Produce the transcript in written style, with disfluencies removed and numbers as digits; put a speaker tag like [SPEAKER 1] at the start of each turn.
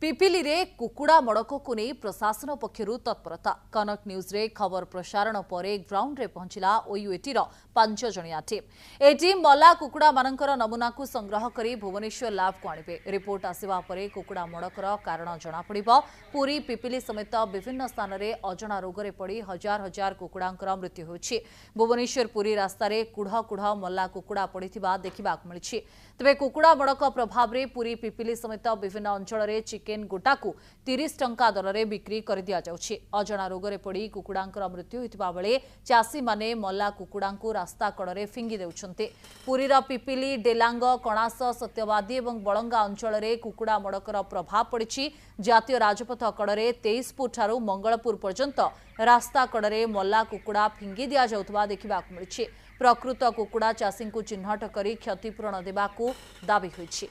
[SPEAKER 1] पिपिली रे कुकुड़ा मड़क को नहीं प्रशासन पक्षरु तत्परता। कनक न्यूज रे खबर प्रसारण पर ग्राउंड रे पहुंचला ओयूएटी 5 जणिया टीम। ए टीम मल्ला कुकुड़ा मानकर नमूना को संग्रह करी भुवनेश्वर लैब को आनिबे। रिपोर्ट आसिबा परे कुकुड़ा मड़कर कारण जना पड़िबो। पुरी पिपिली समेत विभिन्न स्थान रे अजणा रोग रे पड़ी हजार हजार कुकुड़ांकर मृत्यु होछि। भुवनेश्वर पुरी रास्ता रे कुढ़ कुढ़ मल्ला कुकुड़ा पड़िथिबा देखिबा मिलिछि। तबे कुकुड़ा मड़क प्रभाव रे पुरी पिपिली समेत विभिन्न अंचल रे चिकेन गोटा को 30 टंका दर रे बिक्री कर दिया जाउछि। अजणा रोग रे पड़ी कुकुड़ांकर मृत्यु होइतिबा बेले चासी माने मल्ला कुकुड़ांकु रास्ता कड़े फिंगी देउछन्ते। पुरीर पिपिली डेलांग कणास सत्यवादी एवं बलंगा अंचल रे कुकुड़ा मड़कर प्रभाव पड़िछि। जातीय राजपथ कड़े 23 फुट ठारू मंगलपुर पर्यंत रास्ता कड़े मल्ला कुकुड़ा फिंगी दिया जाउतबा देखिबा मिलिछि। प्रकृत कुकुड़ा चासी को चिन्हट करी क्षतिपूरण देबाकू दाबी होइछि।